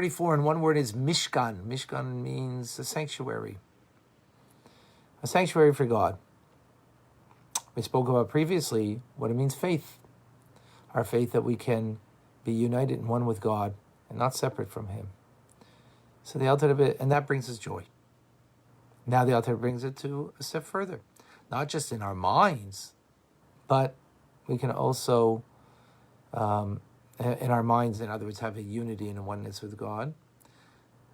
34 in one word is Mishkan. Mishkan means a sanctuary for God. We spoke about previously what it means, faith. Our faith that we can be united in one with God and not separate from Him. So the Alter Rebbe, and that brings us joy. Now the Alter Rebbe brings it to a step further. Not just in our minds, but we can also, in our minds, in other words, have a unity and a oneness with God.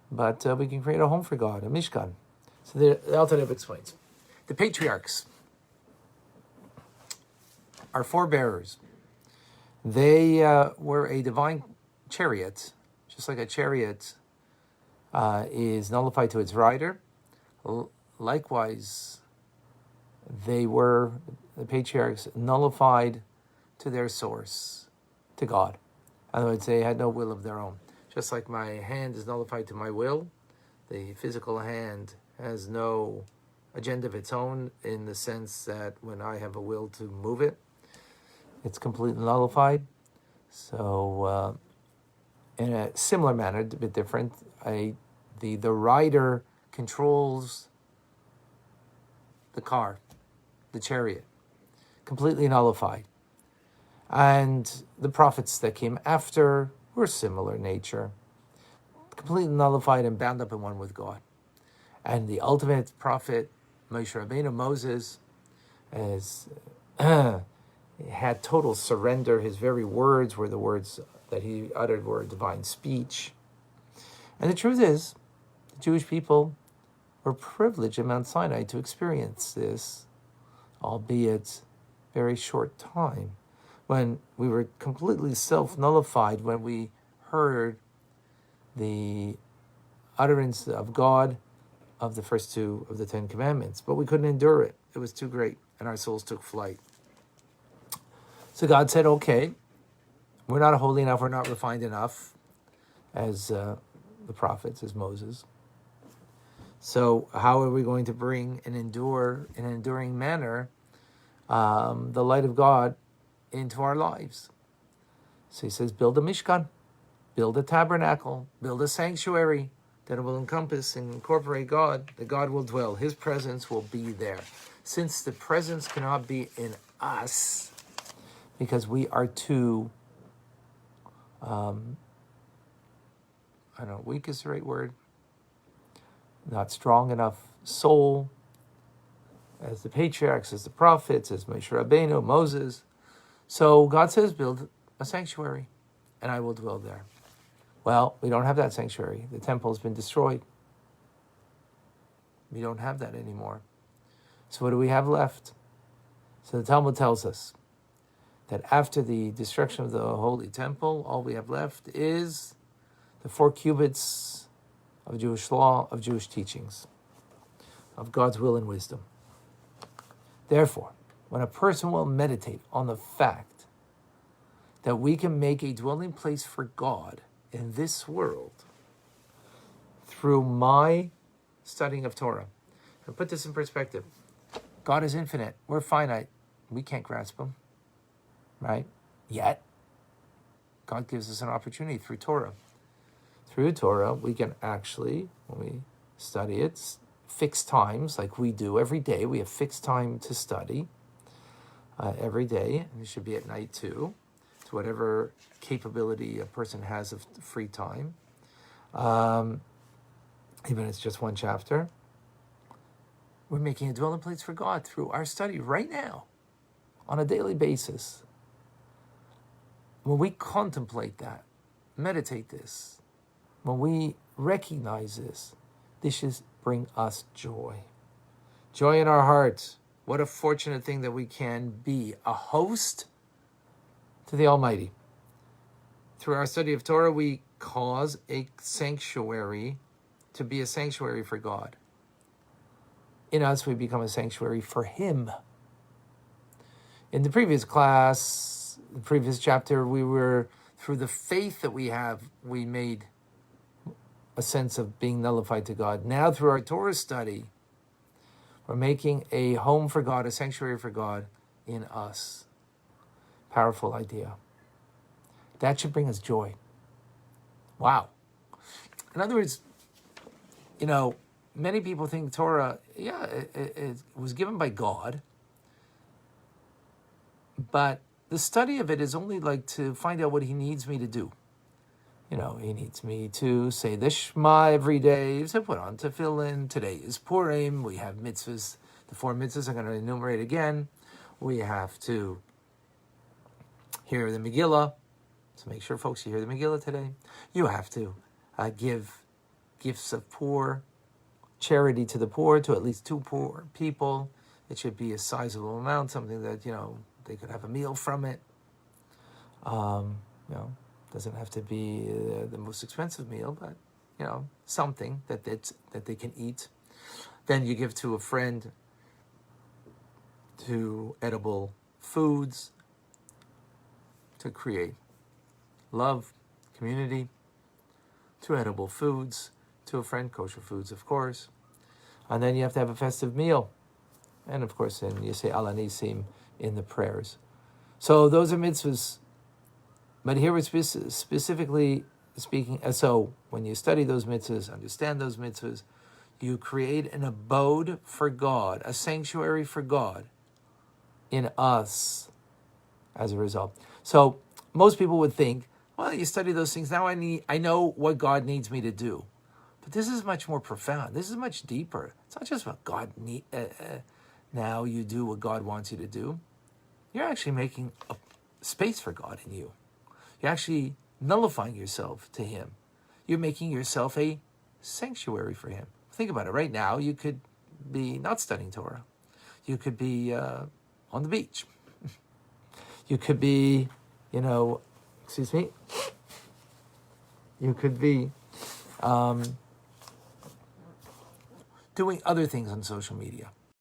But we can create a home for God, a Mishkan. So the Alter Rebbe explains. The patriarchs, our forebearers, they were a divine chariot, just like a chariot is nullified to its rider. Likewise, the patriarchs, nullified to their source, to God. In other words, they had no will of their own. Just like my hand is nullified to my will, the physical hand has no agenda of its own, in the sense that when I have a will to move it, it's completely nullified. So, in a similar manner, a bit different, the rider controls the car, the chariot, completely nullified. And the prophets that came after were similar nature, completely nullified and bound up in one with God. And the ultimate prophet, Moshe Rabbeinu, Moses, had total surrender. His very words were the words that he uttered were divine speech. And the truth is, the Jewish people were privileged in Mount Sinai to experience this, albeit very short time, when we were completely self-nullified when we heard the utterance of God of the first two of the Ten Commandments. But we couldn't endure it. It was too great, and our souls took flight. So God said, okay, we're not holy enough, we're not refined enough as the prophets, as Moses. So how are we going to bring and endure in an enduring manner the light of God into our lives? So he says, build a Mishkan, build a tabernacle, build a sanctuary that will encompass and incorporate God, that God will dwell. His presence will be there. Since the presence cannot be in us, because we are too, weak is the right word, not strong enough soul, as the patriarchs, as the prophets, as Moshe Rabbeinu, Moses. So God says, build a sanctuary, and I will dwell there. Well, we don't have that sanctuary. The temple has been destroyed. We don't have that anymore. So what do we have left? So the Talmud tells us that after the destruction of the Holy Temple, all we have left is the 4 cubits of Jewish law, of Jewish teachings, of God's will and wisdom. Therefore, when a person will meditate on the fact that we can make a dwelling place for God in this world through my studying of Torah, and put this in perspective, God is infinite, we're finite, we can't grasp Him, right? Yet, God gives us an opportunity through Torah. Through Torah, we can actually, when we study it, fixed times, like we do every day. We have fixed time to study every day, and it should be at night too, to whatever capability a person has of free time. Even if it's just one chapter. We're making a dwelling place for God through our study right now, on a daily basis. When we contemplate that, meditate this, when we recognize this should bring us joy. Joy in our hearts. What a fortunate thing that we can be a host to the Almighty. Through our study of Torah, we cause a sanctuary to be a sanctuary for God. In us, we become a sanctuary for Him. In the previous class, the previous chapter, we were, through the faith that we have, we made a sense of being nullified to God. Now, through our Torah study, we're making a home for God, a sanctuary for God in us. Powerful idea. That should bring us joy. Wow. In other words, many people think Torah, it was given by God, but the study of it is only like to find out what he needs me to do. He needs me to say the Shema every day, to put on tefillin. Today is Purim. We have mitzvahs. The 4 mitzvahs I'm going to enumerate again. We have to hear the Megillah. So make sure, folks, you hear the Megillah today. You have to give gifts of poor, charity to the poor, to at least 2 poor people. It should be a sizable amount, something that, they could have a meal from it. Doesn't have to be the most expensive meal, but, something that they can eat. Then you give to a friend, to edible foods, to create love, community, to edible foods, to a friend, kosher foods, of course. And then you have to have a festive meal. And of course, then you say Al Anisim in the prayers. So those are mitzvahs. But here we're specifically speaking, so when you study those mitzvahs, understand those mitzvahs, you create an abode for God, a sanctuary for God in us as a result. So most people would think, well, you study those things, now I know what God needs me to do. But this is much more profound. This is much deeper. It's not just what God now you do what God wants you to do. You're actually making a space for God in you. You're actually nullifying yourself to him. You're making yourself a sanctuary for him. Think about it. Right now, you could be not studying Torah. You could be on the beach. You could be, you could be doing other things on social media.